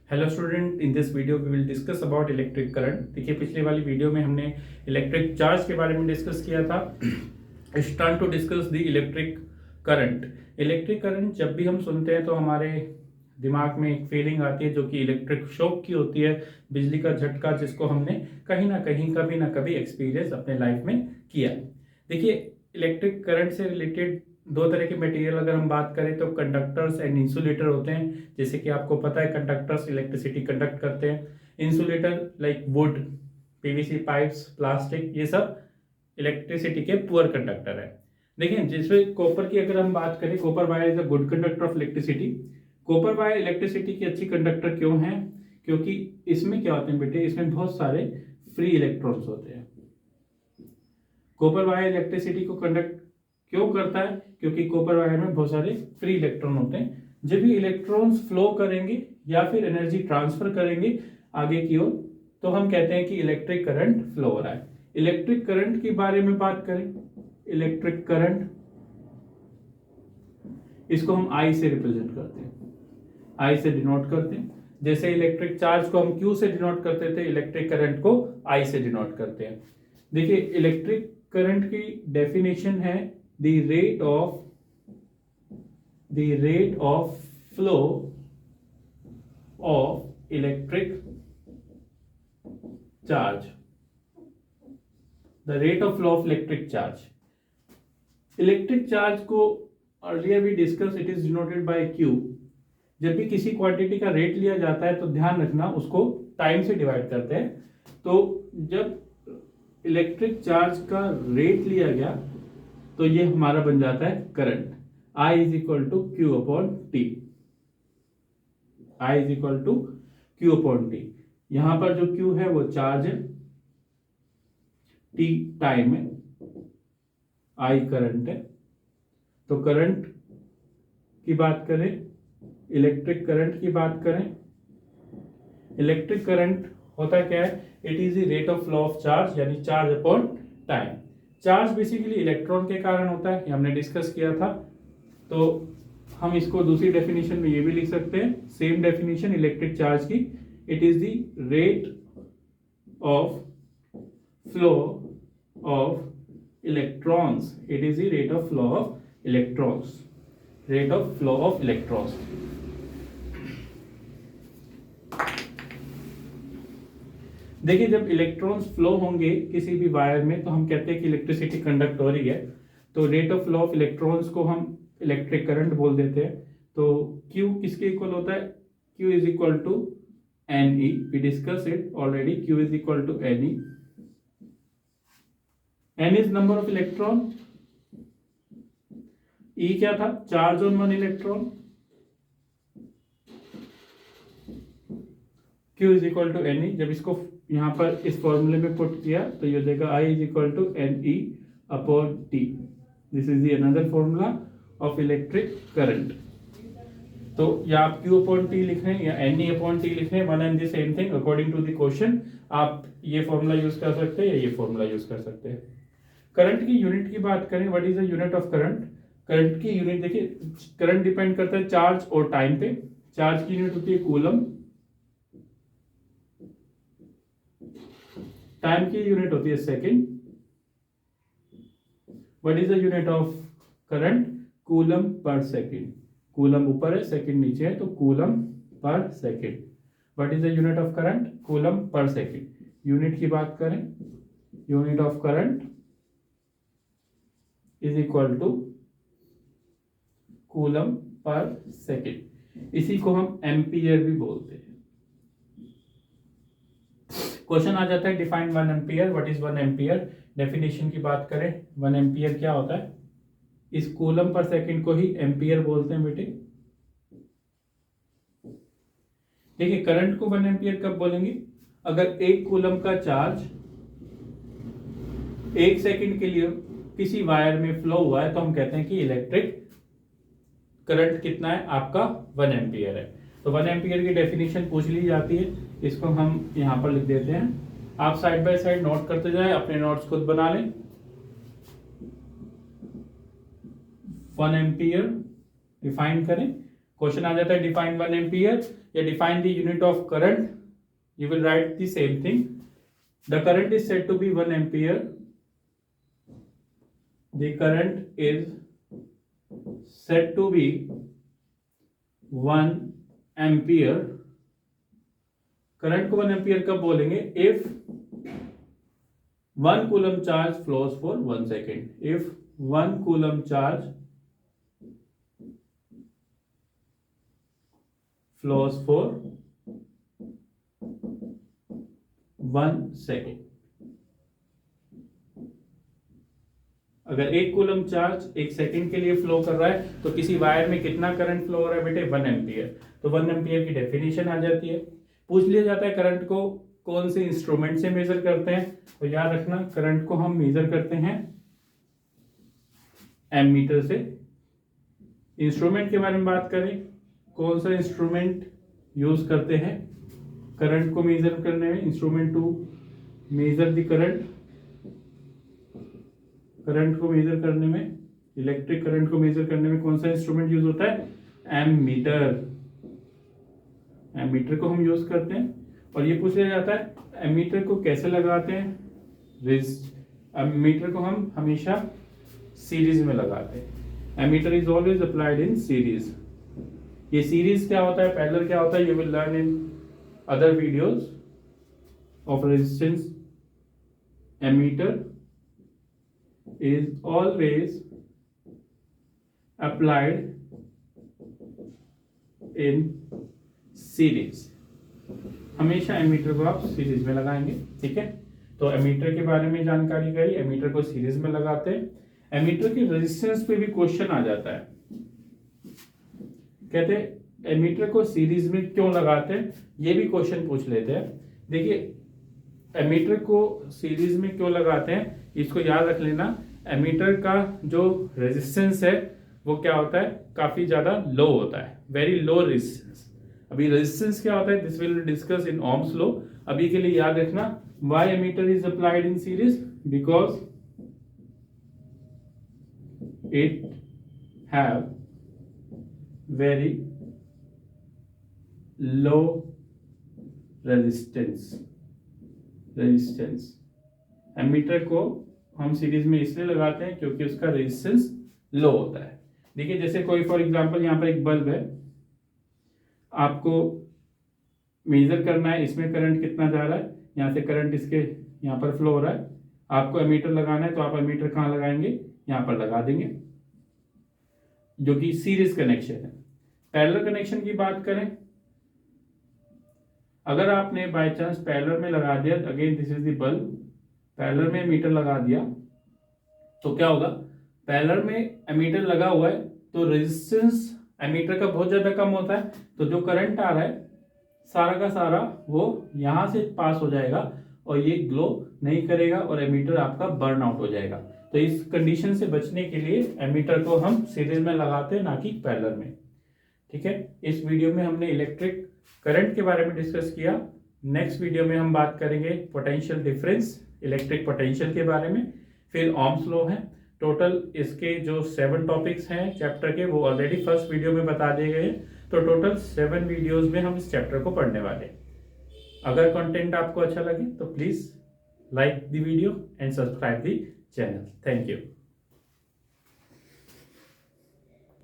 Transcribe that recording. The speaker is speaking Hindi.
Hello student, in this video we will discuss about electric current. देखिए, पिछली वाली वीडियो में हमने इलेक्ट्रिक चार्ज के बारे में डिस्कस किया था। It's time to discuss the electric current. Electric current जब भी हम सुनते हैं तो हमारे दिमाग में एक फीलिंग आती है जो कि इलेक्ट्रिक शॉक की होती है, बिजली का झटका, जिसको हमने कहीं ना कहीं कभी ना कभी एक्सपीरियंस अपने लाइफ में किया। देखिए, इलेक्ट्रिक करंट से रिलेटेड दो तरह के मटेरियल अगर हम बात करें तो कंडक्टर्स एंड इंसुलेटर होते हैं। जैसे कि आपको पता है, कंडक्टर्स इलेक्ट्रिसिटी कंडक्ट करते हैं। Insulator like would, PVC pipes, plastic, ये सब इलेक्ट्रिसिटी के पुअर कंडक्टर है। देखिए, जिसमें कॉपर की अगर हम बात करें, copper wire is a good conductor of electricity. Copper wire electricity की अच्छी कंडक्टर क्यों है? क्योंकि इसमें क्या होते हैं बेटे, इसमें बहुत सारे फ्री इलेक्ट्रॉन्स होते हैं। कॉपर वायर इलेक्ट्रिसिटी को कंडक्ट क्यों करता है? क्योंकि कॉपर वायर में बहुत सारे फ्री इलेक्ट्रॉन होते हैं। जब भी इलेक्ट्रॉन्स फ्लो करेंगे या फिर एनर्जी ट्रांसफर करेंगे आगे की ओर, तो हम कहते हैं कि इलेक्ट्रिक करंट फ्लो हो रहा है। इलेक्ट्रिक करंट के बारे में बात करें, इलेक्ट्रिक करंट, इसको हम आई से रिप्रेजेंट करते हैं, आई से डिनोट करते हैं। जैसे इलेक्ट्रिक चार्ज को हम क्यू से डिनोट करते थे, इलेक्ट्रिक करंट को आई से डिनोट करते हैं। देखिए, इलेक्ट्रिक करंट की डेफिनेशन है the rate of flow of electric charge, the rate of flow of electric charge. Electric charge को earlier we discussed, it is denoted by Q। जब भी किसी क्वांटिटी का रेट लिया जाता है तो ध्यान रखना उसको टाइम से डिवाइड करते हैं। तो जब इलेक्ट्रिक चार्ज का रेट लिया गया तो ये हमारा बन जाता है current. I is equal to Q upon T. I is equal to Q upon T. यहां पर जो Q है वो चार्ज है, T टाइम है, I करंट है। तो करंट की बात करें, इलेक्ट्रिक करंट की बात करें, इलेक्ट्रिक करंट होता क्या है? It is the rate of flow of charge, यानी charge upon time. Charge basically electron के कारण होता है, ये हमने डिस्कस किया था। तो हम इसको दूसरी डेफिनेशन में ये भी लिख सकते हैं, सेम डेफिनेशन इलेक्ट्रिक चार्ज की। It is the rate of flow of electrons, it is the rate of flow of electrons, rate of flow of electrons. देखिए, जब इलेक्ट्रॉन्स फ्लो होंगे किसी भी वायर में तो हम कहते हैं कि इलेक्ट्रिसिटी कंडक्ट हो रही है। तो rate of flow of electrons को हम इलेक्ट्रिक करंट बोल देते हैं। तो Q किसके इक्वल होता है? Q is equal to NE। We discuss it already. Q is equal to NE। N is number of electron, E क्या था? Charge on one electron. Q is equal to NE। जब इसको यहां पर इस फॉर्मूले में पुट किया तो ये देगा I is equal to NE upon T। This is the another formula of electric current. तो या आप Q अपॉन T लिख रहे हैं या NE अपॉन T लिख रहे हैं, one and the same thing according to the question. आप ये फॉर्मूला यूज कर सकते हैं या ये फॉर्मूला यूज कर सकते हैं। करंट की यूनिट की बात करें, what is the unit of current? Current की यूनिट, देखिए, करंट डिपेंड करता है चार्ज और टाइम पे। चार्ज की यूनिट होती है कूलम, टाइम की यूनिट होती है second. What is the unit of current? Coulomb per second. Coulomb ऊपर है, सेकेंड नीचे है, तो coulomb per second. What is the unit of current? Coulomb per second. Unit की बात करें, unit of current is equal to coulomb per second. इसी को हम एम्पियर भी बोलते हैं। क्वेश्चन आ जाता है, define 1 ampere. What is 1 ampere? Definition की बात करें, 1 एम्पियर क्या होता है? इस कूलम पर सेकंड को ही एम्पियर बोलते हैं बेटे। देखिए, करंट को 1 एम्पियर कब बोलेंगे? अगर एक कूलम का चार्ज 1 सेकंड के लिए किसी वायर में फ्लो हुआ है तो हम कहते हैं कि इलेक्ट्रिक करंट कितना है आपका? 1 एम्पियर है। तो 1 एम्पियर की डेफिनेशन पूछ ली जाती है, इसको हम यहां पर लिख देते हैं। आप साइड बाय साइड नोट करते जाए, अपने नोट्स खुद बना लें। 1 एम्पियर डिफाइन करें, क्वेश्चन आ जाता है डिफाइन 1 एम्पियर या define the unit of current, you will write the same thing. The current is said to be 1 ampere. The current is said to be 1 ampere. Current को 1 एम्पियर कब बोलेंगे? If 1 coulomb charge flows for 1 second. If 1 coulomb charge flows for 1 second. अगर 1 कूलम चार्ज 1 सेकेंड के लिए फ्लो कर रहा है तो किसी वायर में कितना करंट फ्लो हो रहा है बेटे? 1 एम्पियर. तो 1 एम्पियर की डेफिनेशन आ जाती है. पूछ लिया जाता है करंट को कौन से इंस्ट्रूमेंट से मेजर करते हैं, तो याद रखना करंट को हम मेजर करते हैं एमीटर से. इंस्ट्रूमेंट के बारे में बात करें, कौन सा इंस्ट्रूमेंट यूज करते हैं करंट को मेजर करने में? Instrument to measure the current. Current को मेजर करने में, इलेक्ट्रिक करंट को मेजर करने में कौन सा इंस्ट्रूमेंट यूज होता है? एमीटर. एमीटर को हम यूज करते हैं. और ये पूछ लिया जाता है एमीटर को कैसे लगाते हैं? एमीटर को हम हमेशा सीरीज में लगाते हैं. Ammeter is always applied in series. ये सीरीज क्या होता है, पैरेलल क्या होता है, you will learn in other videos of resistance. Ammeter is always applied in series. हमेशा एमीटर को आप सीरीज में लगाएंगे. ठीक है, तो एमीटर के बारे में जानकारी करी. एमीटर को सीरीज में लगाते हैं. एमीटर के रेजिस्टेंस पे भी क्वेश्चन आ जाता है. कहते हैं एमीटर को सीरीज में क्यों लगाते हैं, ये भी क्वेश्चन पूछ लेते हैं. देखिए एमीटर को सीरीज में क्यों लगाते हैं, इसको याद रख लेना. एमीटर का जो रेजिस्टेंस है वो क्या होता है? काफी ज्यादा लो होता है, वेरी लो रेजिस्टेंस. अभी रेजिस्टेंस क्या होता है, this will discuss in Ohm's law. अभी के लिए याद रखना why ammeter is applied in series, because it have very low resistance. Ammeter को हम सीरीज में इसलिए लगाते हैं क्योंकि उसका रेजिस्टेंस लो होता है. देखिए जैसे कोई फॉर एग्जांपल यहाँ पर एक बल्ब है, आपको मेजर करना है इसमें करंट कितना जा रहा है. यहाँ से करंट इसके यहाँ पर फ्लो हो रहा है. आपको एमीटर लगाना है तो आप एमीटर कहाँ लगाएंगे? यहाँ पर लगा देंगे, जो कि सीरीज कनेक्शन है. पैरेलल कनेक्शन की बात करें, अगर आपने बाय चांस पैरेलल में लगा दिया, again this is the bulb, parallel में एमीटर लगा दिया तो क्या होगा? पैरेलल में एमीटर लगा हुआ है तो रेजिस्टेंस एमीटर का बहुत ज्यादा कम होता है, तो जो करंट आ रहा है सारा का सारा वो यहां से पास हो जाएगा और ये ग्लो नहीं करेगा और एमीटर आपका बर्न आउट हो जाएगा. तो इस कंडीशन से बचने के लिए एमीटर को हम सीरीज में लगाते हैं, ना कि पैरेलल में. ठीक है, इस वीडियो में हमने इलेक्ट्रिक करंट के बारे में डिस्कस किया. नेक्स्ट वीडियो में हम बात करेंगे पोटेंशियल डिफरेंस, इलेक्ट्रिक पोटेंशियल के बारे में. फिर ओम्स लॉ है. टोटल इसके जो 7 टॉपिक्स हैं चैप्टर के वो ऑलरेडी फर्स्ट वीडियो में बता दिए गए हैं. तो टोटल 7 वीडियोज में हम इस चैप्टर को पढ़ने वाले हैं. अगर कंटेंट आपको अच्छा लगे तो please like the video and subscribe the channel. Thank you.